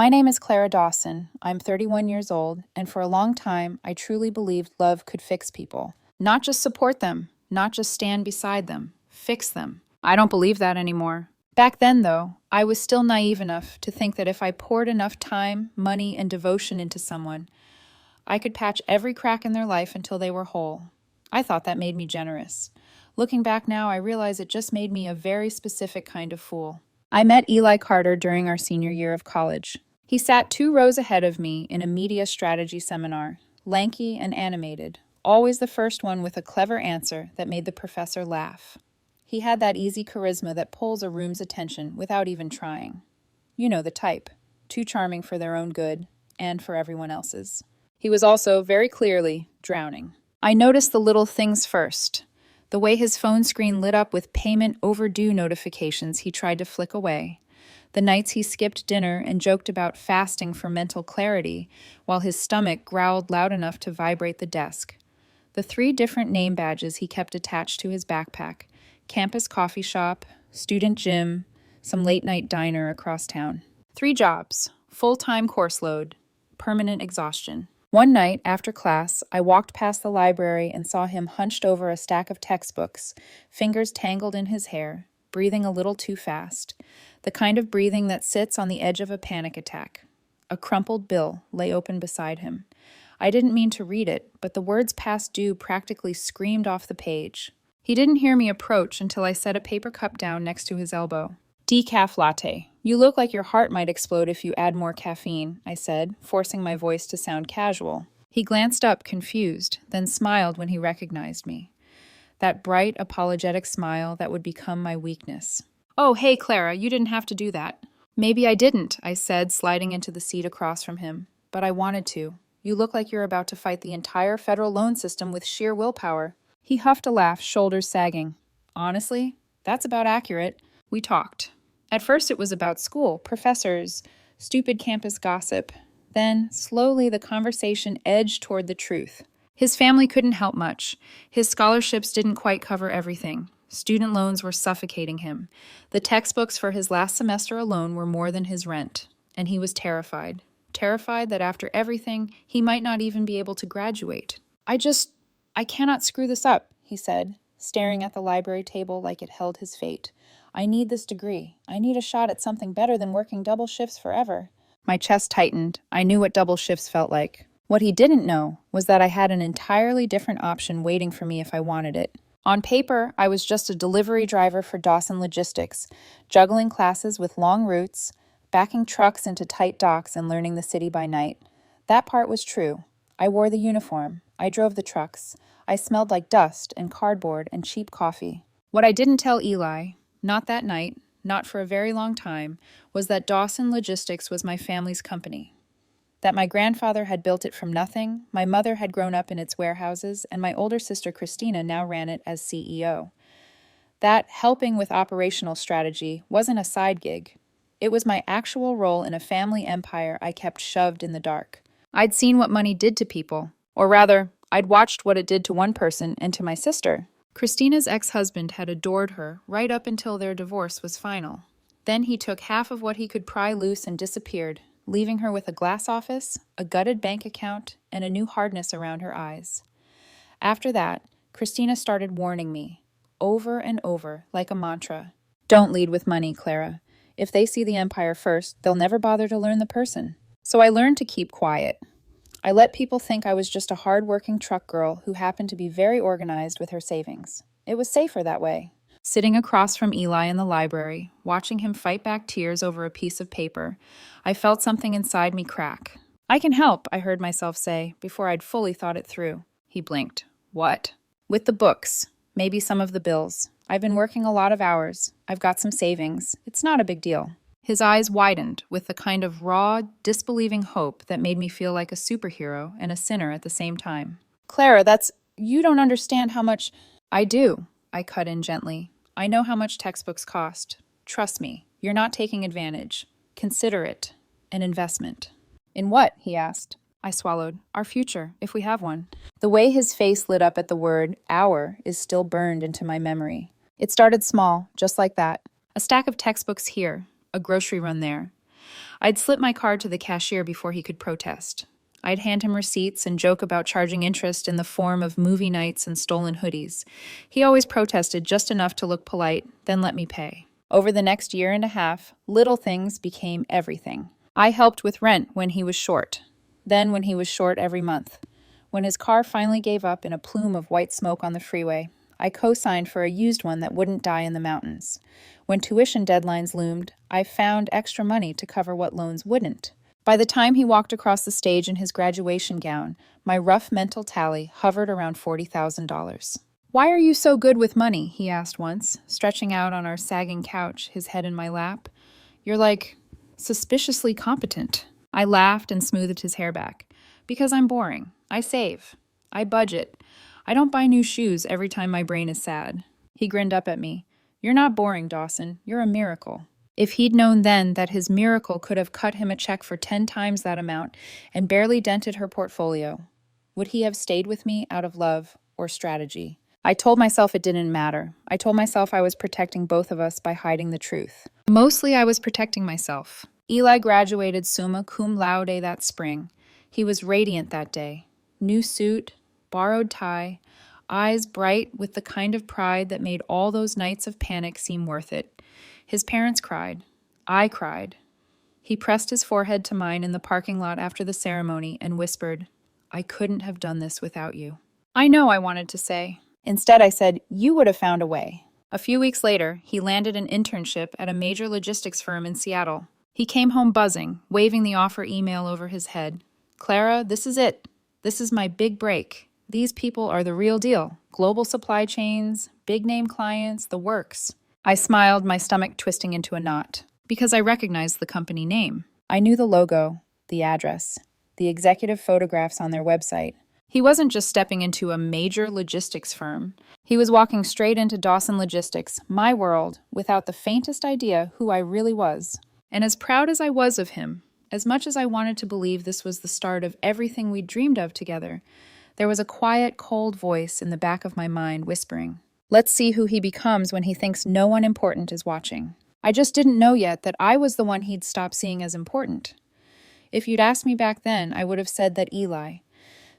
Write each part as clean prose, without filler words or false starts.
My name is Clara Dawson. I'm 31 years old, and for a long time, I truly believed love could fix people. Not just support them, not just stand beside them, fix them. I don't believe that anymore. Back then, though, I was still naive enough to think that if I poured enough time, money, and devotion into someone, I could patch every crack in their life until they were whole. I thought that made me generous. Looking back now, I realize it just made me a very specific kind of fool. I met Eli Carter during our senior year of college. He sat 2 rows ahead of me in a media strategy seminar, lanky and animated, always the first one with a clever answer that made the professor laugh. He had that easy charisma that pulls a room's attention without even trying. You know the type, too charming for their own good and for everyone else's. He was also, very clearly, drowning. I noticed the little things first. The way his phone screen lit up with payment overdue notifications he tried to flick away. The nights he skipped dinner and joked about fasting for mental clarity, while his stomach growled loud enough to vibrate the desk. The 3 different name badges he kept attached to his backpack: campus coffee shop, student gym, some late-night diner across town. 3 jobs, full-time course load, permanent exhaustion. One night, after class, I walked past the library and saw him hunched over a stack of textbooks, fingers tangled in his hair, breathing a little too fast, the kind of breathing that sits on the edge of a panic attack. A crumpled bill lay open beside him. I didn't mean to read it, but the words past due practically screamed off the page. He didn't hear me approach until I set a paper cup down next to his elbow. "Decaf latte. You look like your heart might explode if you add more caffeine," I said, forcing my voice to sound casual. He glanced up, confused, then smiled when he recognized me. That bright, apologetic smile that would become my weakness. "Oh, hey, Clara, you didn't have to do that." "Maybe I didn't," I said, sliding into the seat across from him. "But I wanted to. You look like you're about to fight the entire federal loan system with sheer willpower." He huffed a laugh, shoulders sagging. "Honestly, that's about accurate." We talked. At first it was about school, professors, stupid campus gossip. Then, slowly, the conversation edged toward the truth. His family couldn't help much. His scholarships didn't quite cover everything. Student loans were suffocating him. The textbooks for his last semester alone were more than his rent. And he was terrified. Terrified that after everything, he might not even be able to graduate. I cannot screw this up," he said, staring at the library table like it held his fate. "I need this degree. I need a shot at something better than working double shifts forever." My chest tightened. I knew what double shifts felt like. What he didn't know was that I had an entirely different option waiting for me if I wanted it. On paper, I was just a delivery driver for Dawson Logistics, juggling classes with long routes, backing trucks into tight docks, and learning the city by night. That part was true. I wore the uniform. I drove the trucks. I smelled like dust and cardboard and cheap coffee. What I didn't tell Eli, not that night, not for a very long time, was that Dawson Logistics was my family's company. That my grandfather had built it from nothing, my mother had grown up in its warehouses, and my older sister Christina now ran it as CEO. That helping with operational strategy wasn't a side gig. It was my actual role in a family empire I kept shoved in the dark. I'd seen what money did to people, or rather, I'd watched what it did to one person and to my sister. Christina's ex-husband had adored her right up until their divorce was final. Then he took half of what he could pry loose and disappeared, leaving her with a glass office, a gutted bank account, and a new hardness around her eyes. After that, Christina started warning me, over and over, like a mantra. "Don't lead with money, Clara. If they see the empire first, they'll never bother to learn the person." So I learned to keep quiet. I let people think I was just a hard-working truck girl who happened to be very organized with her savings. It was safer that way. Sitting across from Eli in the library, watching him fight back tears over a piece of paper, I felt something inside me crack. "I can help," I heard myself say, before I'd fully thought it through. He blinked. "What?" "With the books. Maybe some of the bills. I've been working a lot of hours. I've got some savings. It's not a big deal." His eyes widened with the kind of raw, disbelieving hope that made me feel like a superhero and a sinner at the same time. "Clara, you don't understand how much—" "I do," I cut in gently. "I know how much textbooks cost. Trust me, you're not taking advantage. Consider it an investment." "In what?" he asked. I swallowed. "Our future, if we have one." The way his face lit up at the word "our" is still burned into my memory. It started small, just like that. A stack of textbooks here, a grocery run there. I'd slip my card to the cashier before he could protest. I'd hand him receipts and joke about charging interest in the form of movie nights and stolen hoodies. He always protested just enough to look polite, then let me pay. Over the next year and a half, little things became everything. I helped with rent when he was short, then when he was short every month. When his car finally gave up in a plume of white smoke on the freeway, I co-signed for a used one that wouldn't die in the mountains. When tuition deadlines loomed, I found extra money to cover what loans wouldn't. By the time he walked across the stage in his graduation gown, my rough mental tally hovered around $40,000. "Why are you so good with money?" he asked once, stretching out on our sagging couch, his head in my lap. "You're like, suspiciously competent." I laughed and smoothed his hair back. "Because I'm boring. I save. I budget. I don't buy new shoes every time my brain is sad." He grinned up at me. "You're not boring, Dawson. You're a miracle." If he'd known then that his miracle could have cut him a check for 10 times that amount and barely dented her portfolio, would he have stayed with me out of love or strategy? I told myself it didn't matter. I told myself I was protecting both of us by hiding the truth. Mostly I was protecting myself. Eli graduated summa cum laude that spring. He was radiant that day. New suit, borrowed tie, eyes bright with the kind of pride that made all those nights of panic seem worth it. His parents cried. I cried. He pressed his forehead to mine in the parking lot after the ceremony and whispered, "I couldn't have done this without you." I know, I wanted to say. Instead, I said, "You would have found a way." A few weeks later, he landed an internship at a major logistics firm in Seattle. He came home buzzing, waving the offer email over his head. "Clara, this is it. This is my big break. These people are the real deal. Global supply chains, big-name clients, the works." I smiled, my stomach twisting into a knot, because I recognized the company name. I knew the logo, the address, the executive photographs on their website. He wasn't just stepping into a major logistics firm. He was walking straight into Dawson Logistics, my world, without the faintest idea who I really was. And as proud as I was of him, as much as I wanted to believe this was the start of everything we'd dreamed of together, there was a quiet, cold voice in the back of my mind whispering, "Let's see who he becomes when he thinks no one important is watching." I just didn't know yet that I was the one he'd stopped seeing as important. If you'd asked me back then, I would have said that Eli,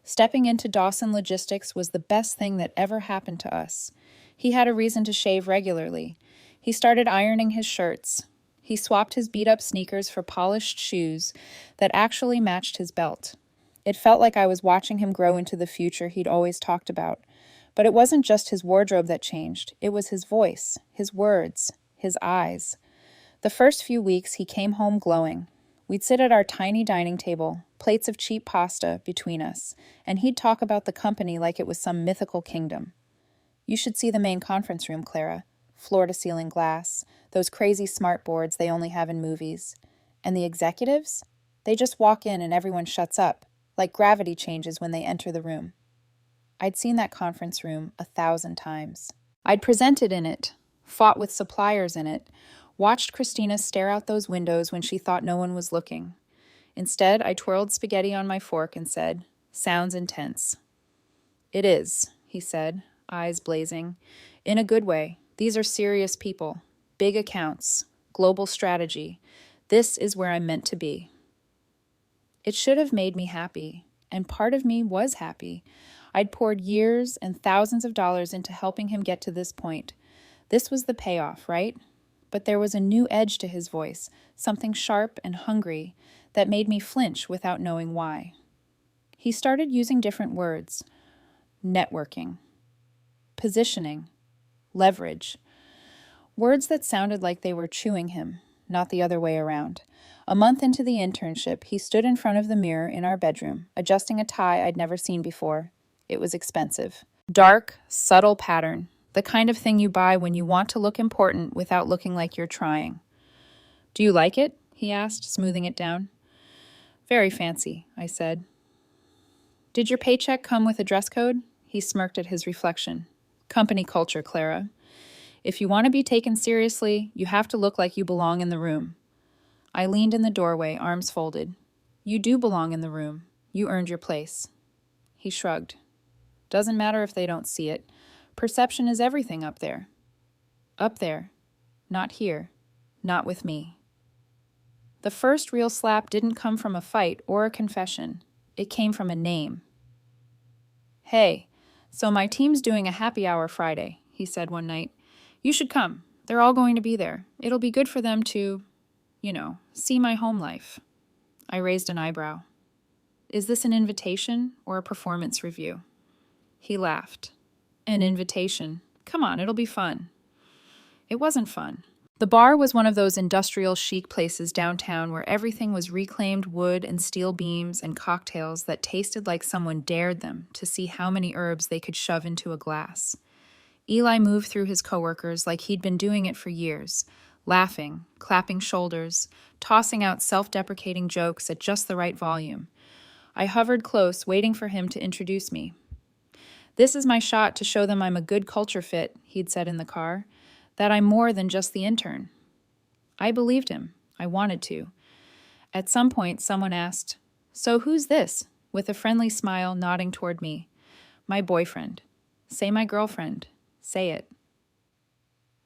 stepping into Dawson Logistics, was the best thing that ever happened to us. He had a reason to shave regularly. He started ironing his shirts. He swapped his beat-up sneakers for polished shoes that actually matched his belt. It felt like I was watching him grow into the future he'd always talked about. But it wasn't just his wardrobe that changed. It was his voice, his words, his eyes. The first few weeks, he came home glowing. We'd sit at our tiny dining table, plates of cheap pasta between us, and he'd talk about the company like it was some mythical kingdom. "You should see the main conference room, Clara. Floor-to-ceiling glass, those crazy smart boards they only have in movies. And the executives? They just walk in and everyone shuts up, like gravity changes when they enter the room." I'd seen that conference room 1,000 times. I'd presented in it, fought with suppliers in it, watched Christina stare out those windows when she thought no one was looking. Instead, I twirled spaghetti on my fork and said, "Sounds intense." "It is," he said, eyes blazing. "In a good way. These are serious people. Big accounts. Global strategy. This is where I'm meant to be." It should have made me happy, and part of me was happy. I'd poured years and thousands of dollars into helping him get to this point. This was the payoff, right? But there was a new edge to his voice, something sharp and hungry that made me flinch without knowing why. He started using different words. Networking, positioning, leverage. Words that sounded like they were chewing him, not the other way around. A month into the internship, he stood in front of the mirror in our bedroom, adjusting a tie I'd never seen before. It was expensive. Dark, subtle pattern. The kind of thing you buy when you want to look important without looking like you're trying. "Do you like it?" he asked, smoothing it down. "Very fancy," I said. "Did your paycheck come with a dress code?" He smirked at his reflection. "Company culture, Clara. If you want to be taken seriously, you have to look like you belong in the room." I leaned in the doorway, arms folded. "You do belong in the room. You earned your place." He shrugged. "Doesn't matter if they don't see it. Perception is everything up there." "Up there. Not here. Not with me." The first real slap didn't come from a fight or a confession. It came from a name. "Hey, so my team's doing a happy hour Friday," he said one night. "You should come. They're all going to be there. It'll be good for them to, see my home life." I raised an eyebrow. "Is this an invitation or a performance review?" He laughed. "An invitation. Come on, it'll be fun." It wasn't fun. The bar was one of those industrial chic places downtown where everything was reclaimed wood and steel beams and cocktails that tasted like someone dared them to see how many herbs they could shove into a glass. Eli moved through his coworkers like he'd been doing it for years, laughing, clapping shoulders, tossing out self-deprecating jokes at just the right volume. I hovered close, waiting for him to introduce me. "This is my shot to show them I'm a good culture fit," he'd said in the car, "that I'm more than just the intern." I believed him. I wanted to. At some point, someone asked, "So who's this?" with a friendly smile nodding toward me. "My boyfriend." "Say my girlfriend." "Say it."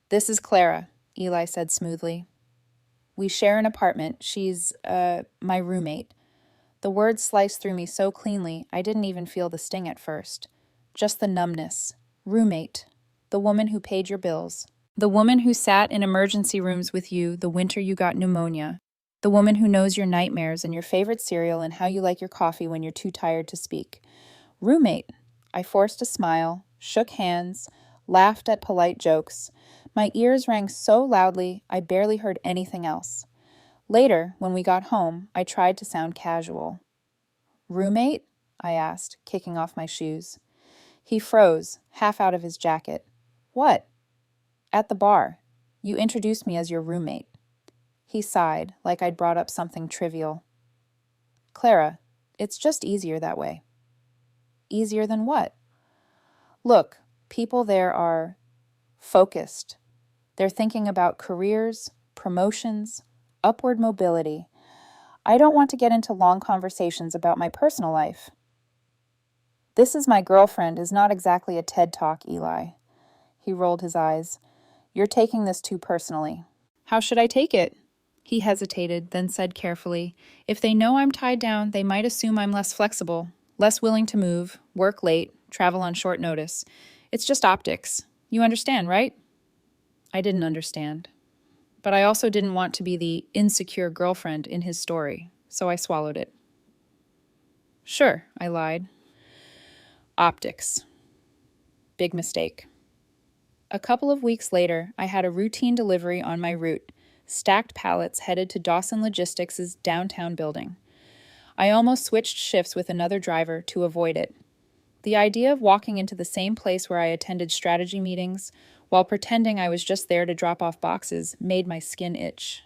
"This is Clara," Eli said smoothly. "We share an apartment. She's, my roommate." The words sliced through me so cleanly, I didn't even feel the sting at first. Just the numbness. Roommate. The woman who paid your bills. The woman who sat in emergency rooms with you the winter you got pneumonia. The woman who knows your nightmares and your favorite cereal and how you like your coffee when you're too tired to speak. Roommate. I forced a smile, shook hands, laughed at polite jokes. My ears rang so loudly, I barely heard anything else. Later, when we got home, I tried to sound casual. "Roommate?" I asked, kicking off my shoes. He froze, half out of his jacket. "What?" "At the bar. You introduced me as your roommate." He sighed, like I'd brought up something trivial. "Clara, it's just easier that way." "Easier than what?" "Look, people there are focused. They're thinking about careers, promotions, upward mobility. I don't want to get into long conversations about my personal life." "This is my girlfriend" is not exactly a TED Talk, Eli. He rolled his eyes. "You're taking this too personally." "How should I take it?" He hesitated, then said carefully, "If they know I'm tied down, they might assume I'm less flexible, less willing to move, work late, travel on short notice. It's just optics. You understand, right?" I didn't understand. But I also didn't want to be the insecure girlfriend in his story, so I swallowed it. "Sure," I lied. "Optics. Big mistake." A couple of weeks later, I had a routine delivery on my route, stacked pallets headed to Dawson Logistics' downtown building. I almost switched shifts with another driver to avoid it. The idea of walking into the same place where I attended strategy meetings while pretending I was just there to drop off boxes made my skin itch.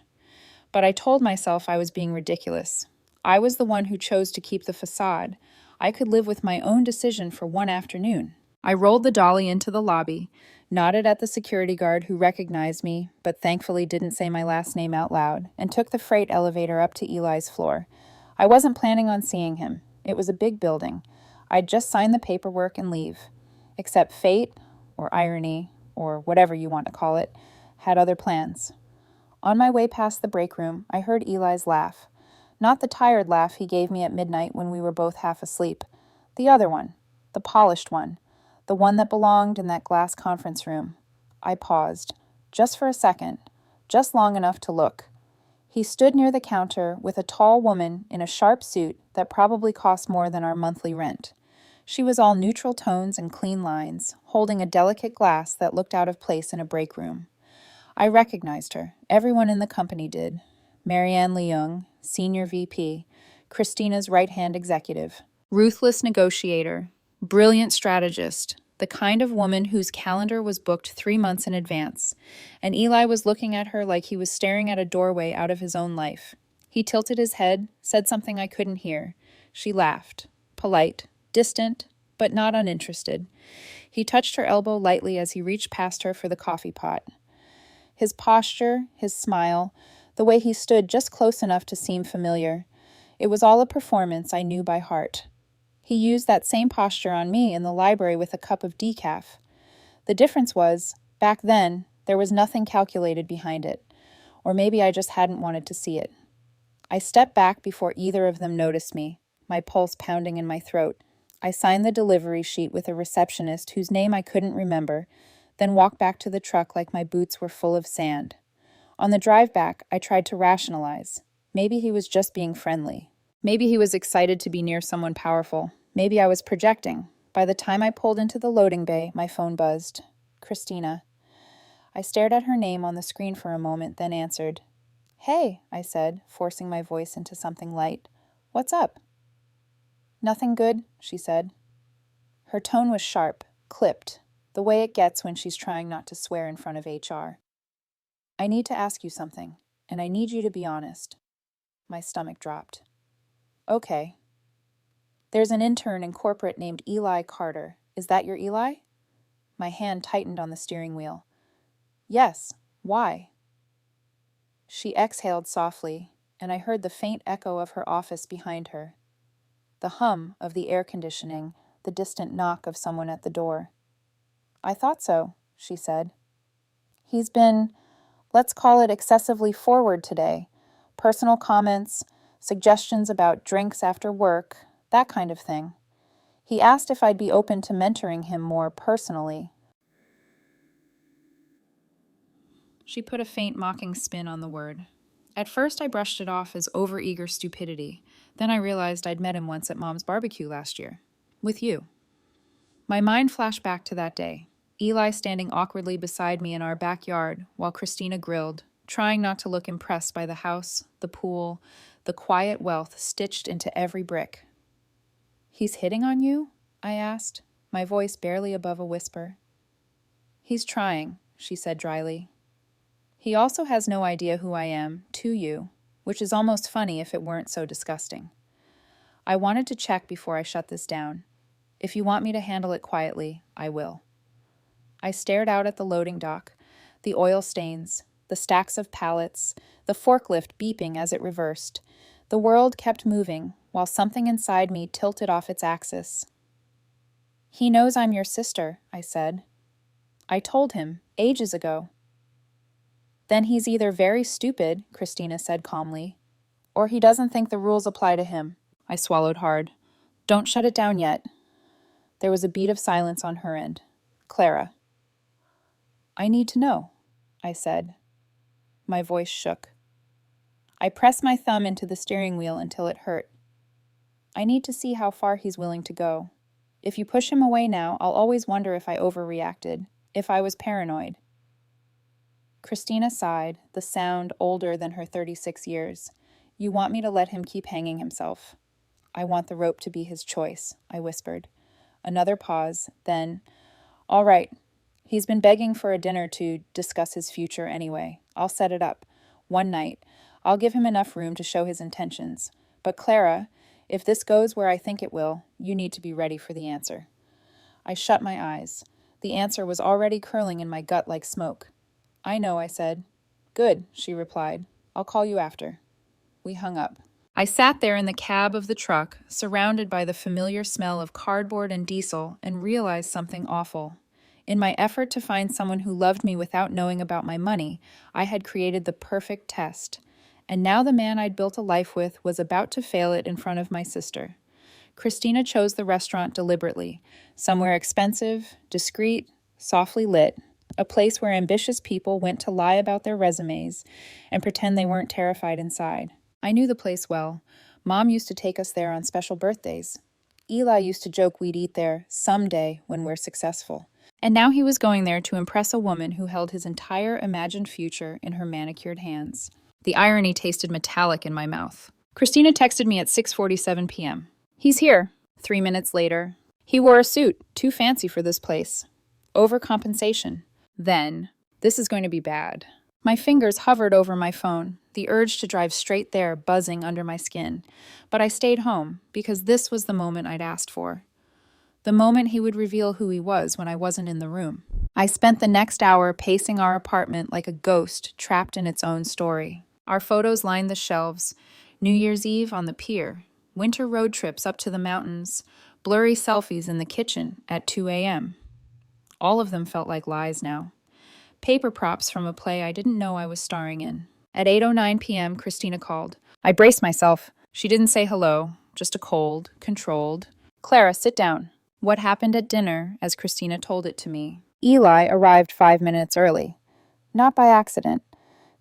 But I told myself I was being ridiculous. I was the one who chose to keep the facade. I could live with my own decision for one afternoon. I rolled the dolly into the lobby, nodded at the security guard who recognized me, but thankfully didn't say my last name out loud, and took the freight elevator up to Eli's floor. I wasn't planning on seeing him. It was a big building. I'd just sign the paperwork and leave. Except fate, or irony, or whatever you want to call it, had other plans. On my way past the break room, I heard Eli's laugh. Not the tired laugh he gave me at midnight when we were both half asleep. The other one. The polished one. The one that belonged in that glass conference room. I paused. Just for a second. Just long enough to look. He stood near the counter with a tall woman in a sharp suit that probably cost more than our monthly rent. She was all neutral tones and clean lines, holding a delicate glass that looked out of place in a break room. I recognized her. Everyone in the company did. Marianne Leung, Senior VP, Christina's right-hand executive. Ruthless negotiator, brilliant strategist, the kind of woman whose calendar was booked 3 months in advance, and Eli was looking at her like he was staring at a doorway out of his own life. He tilted his head, said something I couldn't hear. She laughed, polite, distant, but not uninterested. He touched her elbow lightly as he reached past her for the coffee pot. His posture, his smile, the way he stood just close enough to seem familiar. It was all a performance I knew by heart. He used that same posture on me in the library with a cup of decaf. The difference was, back then, there was nothing calculated behind it. Or maybe I just hadn't wanted to see it. I stepped back before either of them noticed me, my pulse pounding in my throat. I signed the delivery sheet with a receptionist whose name I couldn't remember, then walked back to the truck like my boots were full of sand. On the drive back, I tried to rationalize. Maybe he was just being friendly. Maybe he was excited to be near someone powerful. Maybe I was projecting. By the time I pulled into the loading bay, my phone buzzed. Christina. I stared at her name on the screen for a moment, then answered. Hey, I said, forcing my voice into something light. What's up? Nothing good, she said. Her tone was sharp, clipped, the way it gets when she's trying not to swear in front of HR. I need to ask you something, and I need you to be honest. My stomach dropped. Okay. There's an intern in corporate named Eli Carter. Is that your Eli? My hand tightened on the steering wheel. Yes. Why? She exhaled softly, and I heard the faint echo of her office behind her. The hum of the air conditioning, the distant knock of someone at the door. I thought so, she said. He's been, let's call it excessively forward today. Personal comments, suggestions about drinks after work, that kind of thing. He asked if I'd be open to mentoring him more personally. She put a faint mocking spin on the word. At first I brushed it off as overeager stupidity. Then I realized I'd met him once at Mom's barbecue last year. With you. My mind flashed back to that day. Eli standing awkwardly beside me in our backyard while Christina grilled, trying not to look impressed by the house, the pool, the quiet wealth stitched into every brick. He's hitting on you? I asked, my voice barely above a whisper. He's trying, she said dryly. He also has no idea who I am, to you, which is almost funny if it weren't so disgusting. I wanted to check before I shut this down. If you want me to handle it quietly, I will. I stared out at the loading dock, the oil stains, the stacks of pallets, the forklift beeping as it reversed. The world kept moving, while something inside me tilted off its axis. He knows I'm your sister, I said. I told him, ages ago. Then he's either very stupid, Christina said calmly, or he doesn't think the rules apply to him. I swallowed hard. Don't shut it down yet. There was a beat of silence on her end. Clara. I need to know, I said. My voice shook. I pressed my thumb into the steering wheel until it hurt. I need to see how far he's willing to go. If you push him away now, I'll always wonder if I overreacted, if I was paranoid. Christina sighed, the sound older than her 36 years. You want me to let him keep hanging himself. I want the rope to be his choice, I whispered. Another pause, then, all right. He's been begging for a dinner to discuss his future anyway. I'll set it up. One night. I'll give him enough room to show his intentions. But Clara, if this goes where I think it will, you need to be ready for the answer. I shut my eyes. The answer was already curling in my gut like smoke. I know, I said. Good, she replied. I'll call you after. We hung up. I sat there in the cab of the truck, surrounded by the familiar smell of cardboard and diesel, and realized something awful. In my effort to find someone who loved me without knowing about my money, I had created the perfect test. And now the man I'd built a life with was about to fail it in front of my sister. Christina chose the restaurant deliberately, somewhere expensive, discreet, softly lit, a place where ambitious people went to lie about their resumes and pretend they weren't terrified inside. I knew the place well. Mom used to take us there on special birthdays. Eli used to joke we'd eat there someday when we're successful. And now he was going there to impress a woman who held his entire imagined future in her manicured hands. The irony tasted metallic in my mouth. Christina texted me at 6:47 p.m. He's here. 3 minutes later. He wore a suit, too fancy for this place. Overcompensation. Then, this is going to be bad. My fingers hovered over my phone, the urge to drive straight there buzzing under my skin. But I stayed home, because this was the moment I'd asked for. The moment he would reveal who he was when I wasn't in the room. I spent the next hour pacing our apartment like a ghost trapped in its own story. Our photos lined the shelves. New Year's Eve on the pier. Winter road trips up to the mountains. Blurry selfies in the kitchen at 2 a.m. All of them felt like lies now. Paper props from a play I didn't know I was starring in. At 8:09 p.m., Christina called. I braced myself. She didn't say hello, just a cold, controlled, "Clara, sit down." What happened at dinner, as Christina told it to me. Eli arrived 5 minutes early. Not by accident.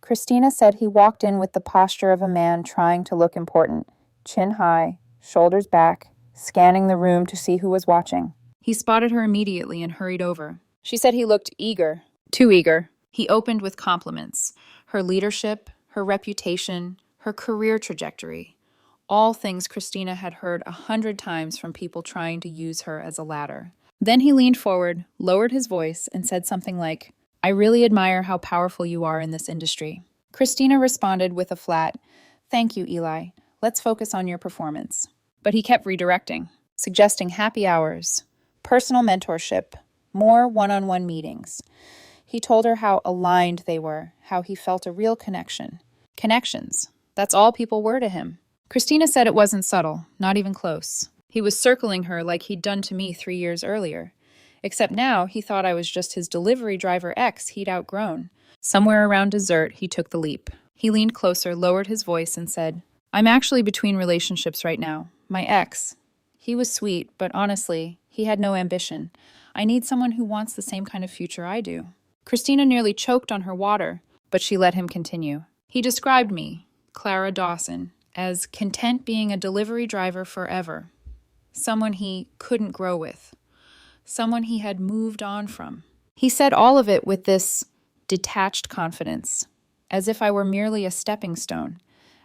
Christina said he walked in with the posture of a man trying to look important, chin high, shoulders back, scanning the room to see who was watching. He spotted her immediately and hurried over. She said he looked eager, too eager. He opened with compliments. Her leadership, her reputation, her career trajectory. All things Christina had heard 100 times from people trying to use her as a ladder. Then he leaned forward, lowered his voice, and said something like, "I really admire how powerful you are in this industry." Christina responded with a flat, "Thank you, Eli. Let's focus on your performance." But he kept redirecting, suggesting happy hours, personal mentorship, more one-on-one meetings. He told her how aligned they were, how he felt a real connection. Connections. That's all people were to him. Christina said it wasn't subtle, not even close. He was circling her like he'd done to me 3 years earlier. Except now he thought I was just his delivery driver ex he'd outgrown. Somewhere around dessert, he took the leap. He leaned closer, lowered his voice, and said, "I'm actually between relationships right now. My ex. He was sweet, but honestly, he had no ambition. I need someone who wants the same kind of future I do." Christina nearly choked on her water, but she let him continue. He described me, Clara Dawson, as content being a delivery driver forever. Someone he couldn't grow with. Someone he had moved on from. He said all of it with this detached confidence, as if I were merely a stepping stone,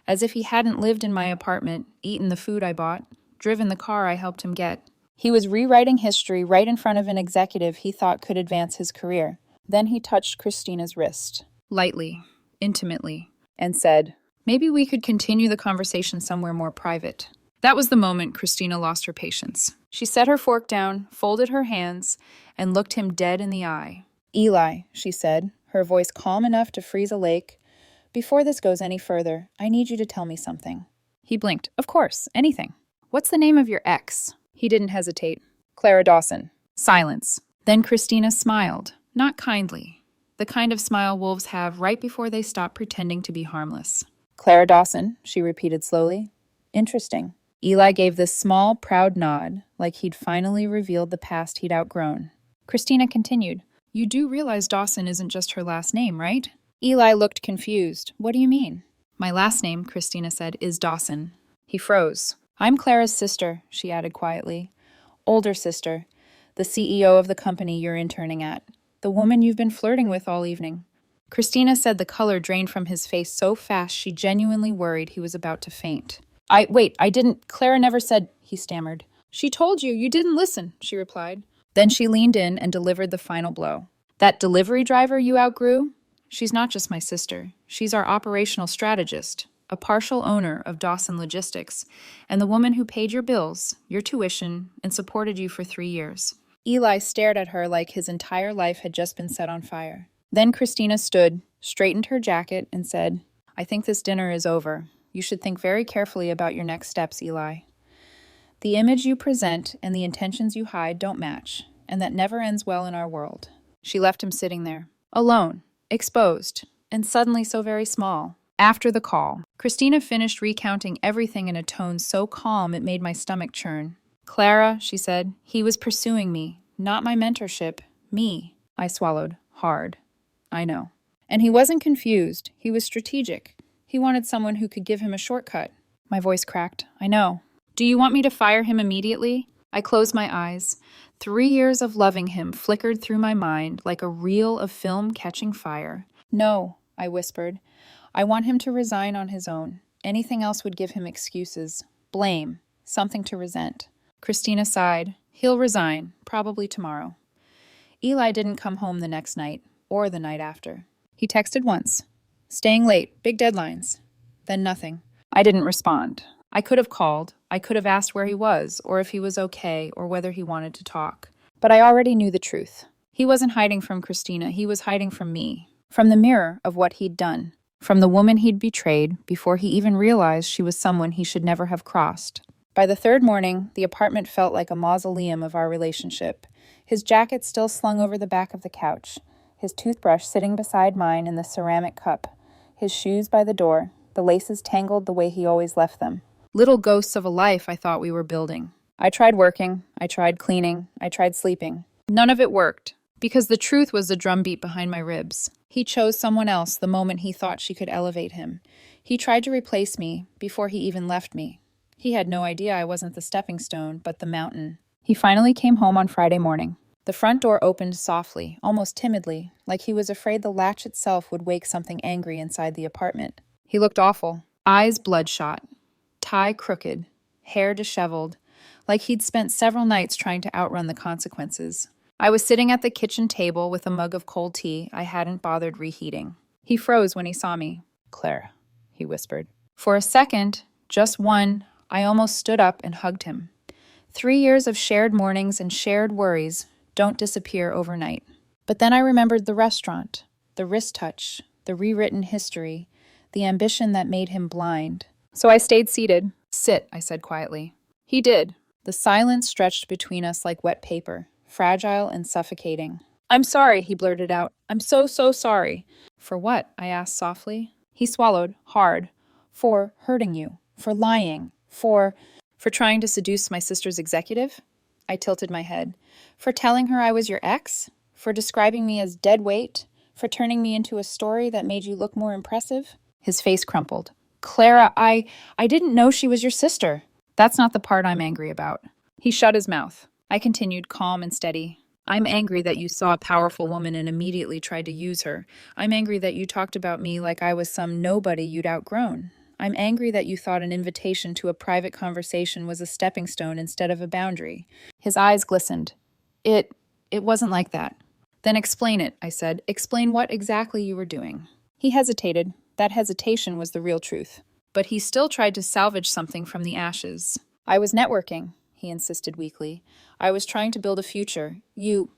as if he hadn't lived in my apartment, eaten the food I bought, driven the car I helped him get. He was rewriting history right in front of an executive he thought could advance his career. Then he touched Christina's wrist, lightly, intimately, and said, "Maybe we could continue the conversation somewhere more private." That was the moment Christina lost her patience. She set her fork down, folded her hands, and looked him dead in the eye. "Eli," she said, her voice calm enough to freeze a lake, "before this goes any further, I need you to tell me something." He blinked. "Of course, anything." "What's the name of your ex?" He didn't hesitate. "Clara Dawson." Silence. Then Christina smiled, not kindly, the kind of smile wolves have right before they stop pretending to be harmless. "Clara Dawson," she repeated slowly. "Interesting." Eli gave this small, proud nod, like he'd finally revealed the past he'd outgrown. Christina continued, "You do realize Dawson isn't just her last name, right?" Eli looked confused. "What do you mean?" "My last name," Christina said, "is Dawson." He froze. "I'm Clara's sister," she added quietly. "Older sister. The CEO of the company you're interning at. The woman you've been flirting with all evening." Christina said the color drained from his face so fast she genuinely worried he was about to faint. I didn't, Clara never said," he stammered. "She told you, you didn't listen," she replied. Then she leaned in and delivered the final blow. "That delivery driver you outgrew? She's not just my sister. She's our operational strategist, a partial owner of Dawson Logistics, and the woman who paid your bills, your tuition, and supported you for 3 years." Eli stared at her like his entire life had just been set on fire. Then Christina stood, straightened her jacket, and said, "I think this dinner is over. You should think very carefully about your next steps, Eli. The image you present and the intentions you hide don't match, and that never ends well in our world." She left him sitting there, alone, exposed, and suddenly so very small. After the call, Christina finished recounting everything in a tone so calm it made my stomach churn. "Clara," she said, "he was pursuing me, not my mentorship, me." I swallowed, hard. "I know." "And he wasn't confused. He was strategic. He wanted someone who could give him a shortcut." My voice cracked. "I know." "Do you want me to fire him immediately?" I closed my eyes. 3 years of loving him flickered through my mind like a reel of film catching fire. "No," I whispered. "I want him to resign on his own. Anything else would give him excuses. Blame. Something to resent." Christina sighed. "He'll resign, probably tomorrow." Eli didn't come home the next night, or the night after. He texted once. "Staying late, big deadlines." Then nothing. I didn't respond. I could have called. I could have asked where he was, or if he was okay, or whether he wanted to talk. But I already knew the truth. He wasn't hiding from Christina. He was hiding from me. From the mirror of what he'd done. From the woman he'd betrayed before he even realized she was someone he should never have crossed. By the third morning, the apartment felt like a mausoleum of our relationship. His jacket still slung over the back of the couch. His toothbrush sitting beside mine in the ceramic cup. His shoes by the door. the laces tangled the way he always left them. Little ghosts of a life I thought we were building. I tried working, I tried cleaning, I tried sleeping. None of it worked, because the truth was the drumbeat behind my ribs. He chose someone else the moment he thought she could elevate him. He tried to replace me before he even left me. He had no idea I wasn't the stepping stone, but the mountain. He finally came home on Friday morning. The front door opened softly, almost timidly, like he was afraid the latch itself would wake something angry inside the apartment. He looked awful. Eyes bloodshot, tie crooked, hair disheveled, like he'd spent several nights trying to outrun the consequences. I was sitting at the kitchen table with a mug of cold tea I hadn't bothered reheating. He froze when he saw me. "Clara," he whispered. For a second, just one, I almost stood up and hugged him. 3 years of shared mornings and shared worries don't disappear overnight. But then I remembered the restaurant, the wrist touch, the rewritten history, the ambition that made him blind. So I stayed seated. "Sit," I said quietly. He did. The silence stretched between us like wet paper, fragile and suffocating. "I'm sorry," he blurted out. "I'm so sorry." "For what?" I asked softly. He swallowed, hard. "For hurting you. For lying. For trying to seduce my sister's executive?" I tilted my head. "For telling her I was your ex? For describing me as dead weight? For turning me into a story that made you look more impressive?" His face crumpled. "Clara, I didn't know she was your sister." "That's not the part I'm angry about." He shut his mouth. I continued, calm and steady. "I'm angry that you saw a powerful woman and immediately tried to use her. I'm angry that you talked about me like I was some nobody you'd outgrown. I'm angry that you thought an invitation to a private conversation was a stepping stone instead of a boundary." His eyes glistened. It wasn't like that." "Then explain it," I said. "Explain what exactly you were doing." He hesitated. That hesitation was the real truth. But he still tried to salvage something from the ashes. "I was networking," he insisted weakly. "I was trying to build a future. You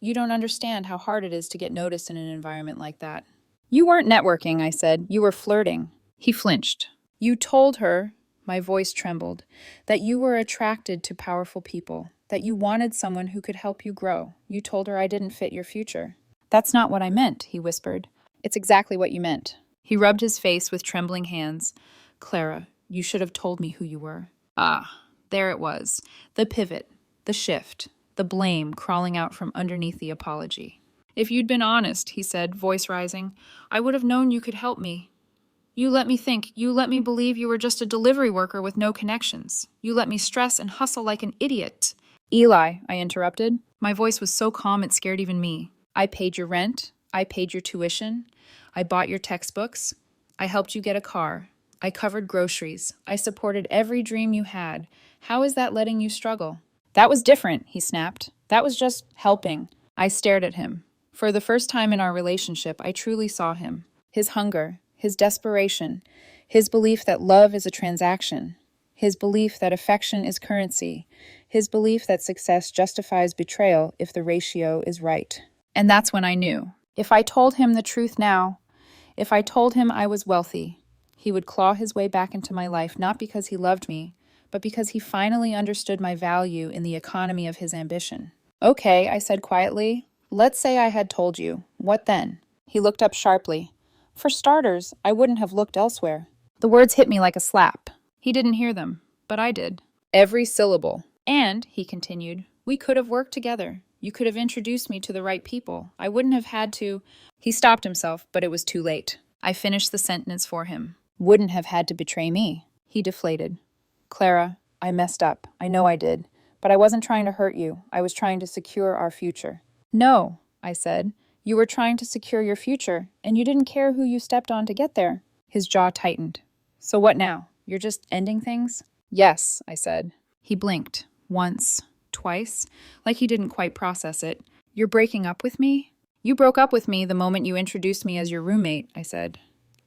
don't understand how hard it is to get noticed in an environment like that." "You weren't networking," I said. "You were flirting." He flinched. "You told her," my voice trembled, "that you were attracted to powerful people, that you wanted someone who could help you grow. You told her I didn't fit your future." "That's not what I meant," he whispered. "It's exactly what you meant." He rubbed his face with trembling hands. "Clara, you should have told me who you were." Ah, there it was. The pivot, the shift, the blame crawling out from underneath the apology. "If you'd been honest," he said, voice rising, "I would have known you could help me. You let me believe you were just a delivery worker with no connections. You let me stress and hustle like an idiot." "Eli," I interrupted. My voice was so calm it scared even me. "I paid your rent. I paid your tuition. I bought your textbooks. I helped you get a car. I covered groceries. I supported every dream you had. How is that letting you struggle?" "That was different," he snapped. "That was just helping." I stared at him. For the first time in our relationship, I truly saw him. His hunger, his desperation, his belief that love is a transaction, his belief that affection is currency, his belief that success justifies betrayal if the ratio is right. And that's when I knew. If I told him the truth now, if I told him I was wealthy, he would claw his way back into my life not because he loved me, but because he finally understood my value in the economy of his ambition. "Okay," I said quietly. "Let's say I had told you. What then?" He looked up sharply. "For starters, I wouldn't have looked elsewhere." The words hit me like a slap. He didn't hear them, but I did. Every syllable. "And," he continued, "we could have worked together. You could have introduced me to the right people. I wouldn't have had to—" He stopped himself, but it was too late. I finished the sentence for him. "Wouldn't have had to betray me." He deflated. "Clara, I messed up. I know I did. But I wasn't trying to hurt you. I was trying to secure our future." "No," I said. "You were trying to secure your future, and you didn't care who you stepped on to get there." His jaw tightened. "So what now? You're just ending things?" "Yes," I said. He blinked. Once. Twice. Like he didn't quite process it. "You're breaking up with me?" "You broke up with me the moment you introduced me as your roommate," I said.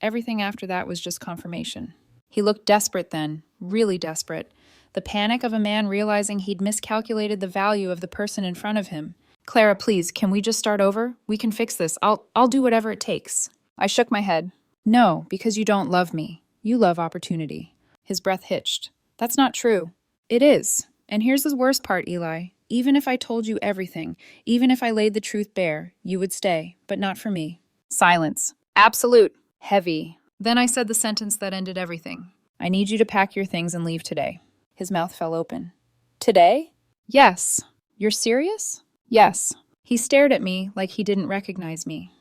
Everything after that was just confirmation. He looked desperate then. Really desperate. The panic of a man realizing he'd miscalculated the value of the person in front of him. "Clara, please, can we just start over? We can fix this. I'll do whatever it takes." I shook my head. "No, because you don't love me. You love opportunity." His breath hitched. "That's not true." "It is. And here's the worst part, Eli. Even if I told you everything, even if I laid the truth bare, you would stay, but not for me." Silence. Absolute. Heavy. Then I said the sentence that ended everything. I need you to pack your things and leave today. His mouth fell open. Today? Yes. You're serious? Yes. He stared at me like he didn't recognize me.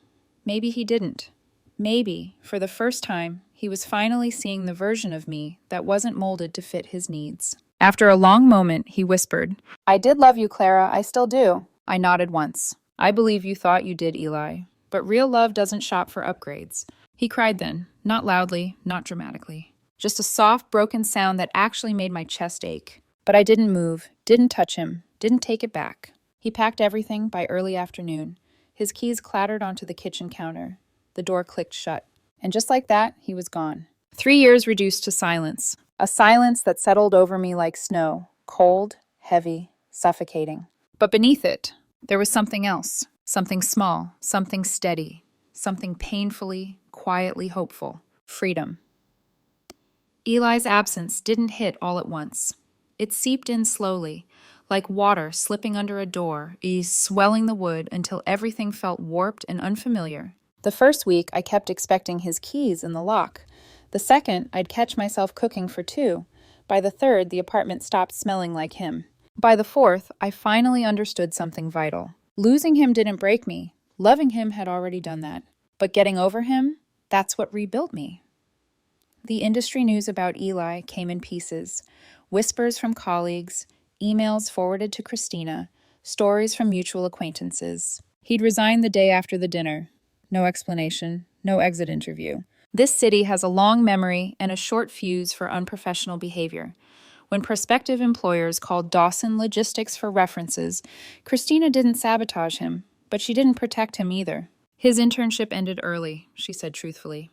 Maybe he didn't. Maybe, for the first time, he was finally seeing the version of me that wasn't molded to fit his needs. After a long moment, he whispered, I did love you, Clara. I still do. I nodded once. I believe you thought you did, Eli. But real love doesn't shop for upgrades. He cried then, not loudly, not dramatically. Just a soft, broken sound that actually made my chest ache. But I didn't move, didn't touch him, didn't take it back. He packed everything by early afternoon. His keys clattered onto the kitchen counter. The door clicked shut. And just like that, he was gone. 3 years reduced to silence. A silence that settled over me like snow, cold, heavy, suffocating. But beneath it, there was something else. Something small, something steady, something painfully, quietly hopeful. Freedom. Eli's absence didn't hit all at once. It seeped in slowly, like water slipping under a door, swelling the wood until everything felt warped and unfamiliar. The first week, I kept expecting his keys in the lock. The second, I'd catch myself cooking for two. By the third, the apartment stopped smelling like him. By the fourth, I finally understood something vital. Losing him didn't break me. Loving him had already done that. But getting over him, that's what rebuilt me. The industry news about Eli came in pieces. Whispers from colleagues, emails forwarded to Christina, stories from mutual acquaintances. He'd resigned the day after the dinner. No explanation, no exit interview. This city has a long memory and a short fuse for unprofessional behavior. When prospective employers called Dawson Logistics for references, Christina didn't sabotage him, but she didn't protect him either. His internship ended early, she said truthfully.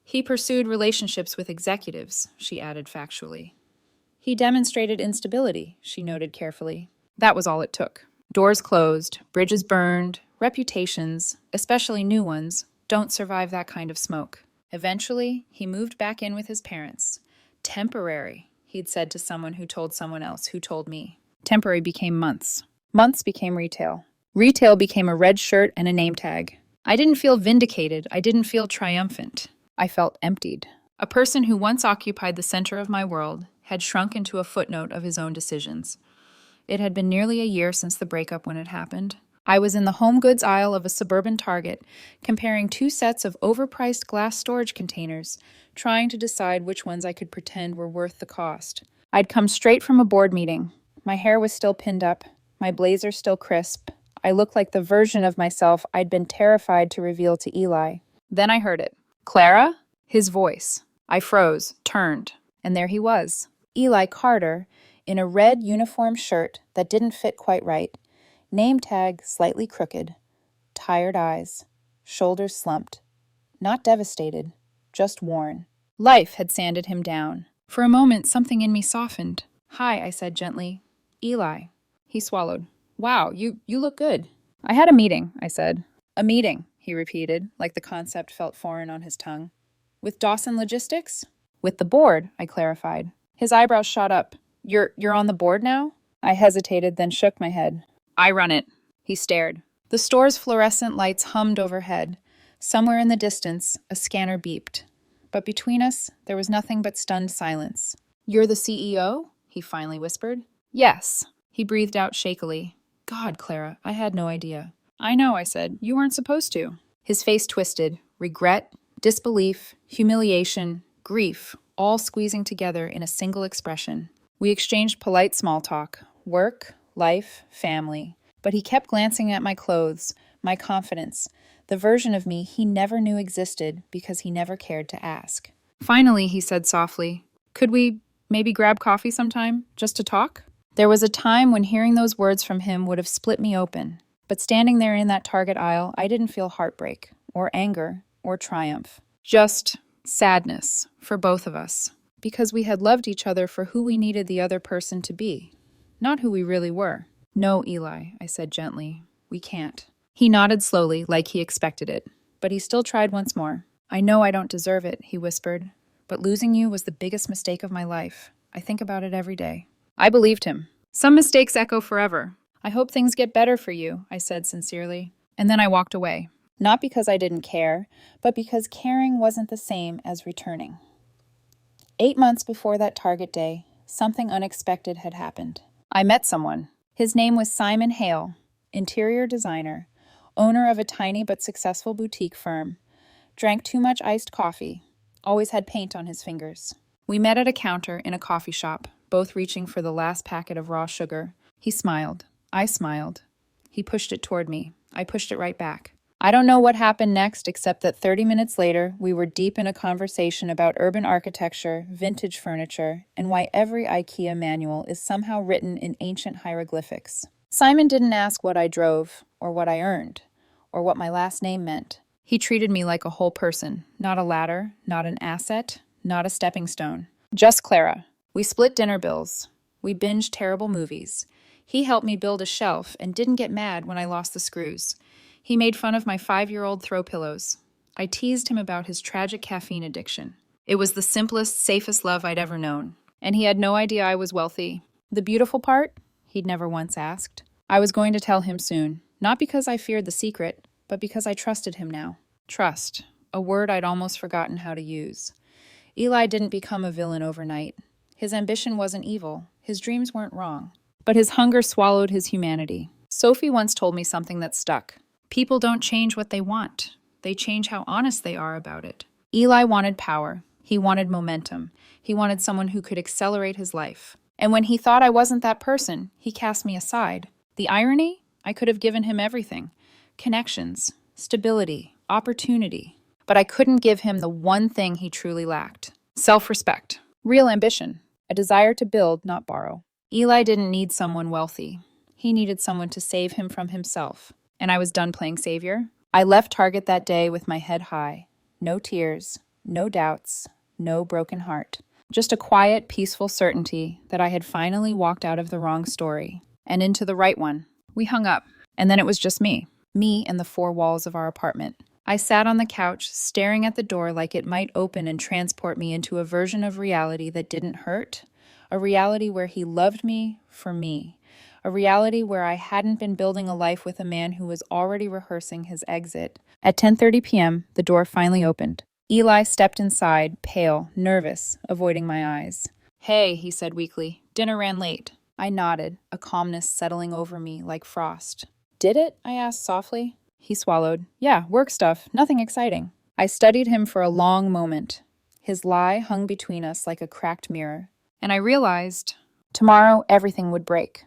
He pursued relationships with executives, she added factually. He demonstrated instability, she noted carefully. That was all it took. Doors closed, bridges burned, reputations, especially new ones, don't survive that kind of smoke. Eventually, he moved back in with his parents. Temporary, he'd said to someone who told someone else who told me. Temporary became months. Months became retail. Retail became a red shirt and a name tag. I didn't feel vindicated. I didn't feel triumphant. I felt emptied. A person who once occupied the center of my world had shrunk into a footnote of his own decisions. It had been nearly a year since the breakup when it happened. I was in the home goods aisle of a suburban Target, comparing two sets of overpriced glass storage containers, trying to decide which ones I could pretend were worth the cost. I'd come straight from a board meeting. My hair was still pinned up, my blazer still crisp. I looked like the version of myself I'd been terrified to reveal to Eli. Then I heard it. Clara? His voice. I froze, turned, and there he was. Eli Carter, in a red uniform shirt that didn't fit quite right, name tag slightly crooked, tired eyes, shoulders slumped. Not devastated, just worn. Life had sanded him down. For a moment, something in me softened. Hi, I said gently. Eli. He swallowed. Wow, you look good. I had a meeting, I said. A meeting, he repeated, like the concept felt foreign on his tongue. With Dawson Logistics? With the board, I clarified. His eyebrows shot up. You're on the board now? I hesitated, then shook my head. I run it. He stared. The store's fluorescent lights hummed overhead. Somewhere in the distance, a scanner beeped. But between us, there was nothing but stunned silence. You're the CEO? He finally whispered. Yes. He breathed out shakily. God, Clara, I had no idea. I know, I said. You weren't supposed to. His face twisted. Regret, disbelief, humiliation, grief, all squeezing together in a single expression. We exchanged polite small talk. Work, life, family. But he kept glancing at my clothes, my confidence, the version of me he never knew existed because he never cared to ask. Finally, he said softly, could we maybe grab coffee sometime, just to talk? There was a time when hearing those words from him would have split me open. But standing there in that Target aisle, I didn't feel heartbreak, or anger, or triumph. Just sadness for both of us, because we had loved each other for who we needed the other person to be, not who we really were. No, Eli, I said gently, we can't. He nodded slowly, like he expected it, but he still tried once more. I know I don't deserve it, he whispered, but losing you was the biggest mistake of my life. I think about it every day. I believed him. Some mistakes echo forever. I hope things get better for you, I said sincerely, and then I walked away. Not because I didn't care, but because caring wasn't the same as returning. 8 months before that target day, something unexpected had happened. I met someone. His name was Simon Hale, interior designer, owner of a tiny but successful boutique firm, drank too much iced coffee, always had paint on his fingers. We met at a counter in a coffee shop, both reaching for the last packet of raw sugar. He smiled. I smiled. He pushed it toward me. I pushed it right back. I don't know what happened next, except that 30 minutes later, we were deep in a conversation about urban architecture, vintage furniture, and why every IKEA manual is somehow written in ancient hieroglyphics. Simon didn't ask what I drove, or what I earned, or what my last name meant. He treated me like a whole person, not a ladder, not an asset, not a stepping stone. Just Clara. We split dinner bills. We binged terrible movies. He helped me build a shelf and didn't get mad when I lost the screws. He made fun of my 5-year-old throw pillows. I teased him about his tragic caffeine addiction. It was the simplest, safest love I'd ever known. And he had no idea I was wealthy. The beautiful part? He'd never once asked. I was going to tell him soon, not because I feared the secret, but because I trusted him now. Trust, a word I'd almost forgotten how to use. Eli didn't become a villain overnight. His ambition wasn't evil. His dreams weren't wrong. But his hunger swallowed his humanity. Sophie once told me something that stuck. People don't change what they want. They change how honest they are about it. Eli wanted power. He wanted momentum. He wanted someone who could accelerate his life. And when he thought I wasn't that person, he cast me aside. The irony? I could have given him everything. Connections, stability, opportunity. But I couldn't give him the one thing he truly lacked. Self-respect. Real ambition. A desire to build, not borrow. Eli didn't need someone wealthy. He needed someone to save him from himself. And I was done playing savior. I left Target that day with my head high. No tears, no doubts, no broken heart. Just a quiet, peaceful certainty that I had finally walked out of the wrong story and into the right one. We hung up, and then it was just me and the 4 walls of our apartment. I sat on the couch, staring at the door like it might open and transport me into a version of reality that didn't hurt, a reality where he loved me for me. A reality where I hadn't been building a life with a man who was already rehearsing his exit. At 10:30 p.m., the door finally opened. Eli stepped inside, pale, nervous, avoiding my eyes. "Hey," he said weakly. "Dinner ran late." I nodded, a calmness settling over me like frost. "Did it?" I asked softly. He swallowed. "Yeah, work stuff. Nothing exciting." I studied him for a long moment. His lie hung between us like a cracked mirror. And I realized tomorrow everything would break.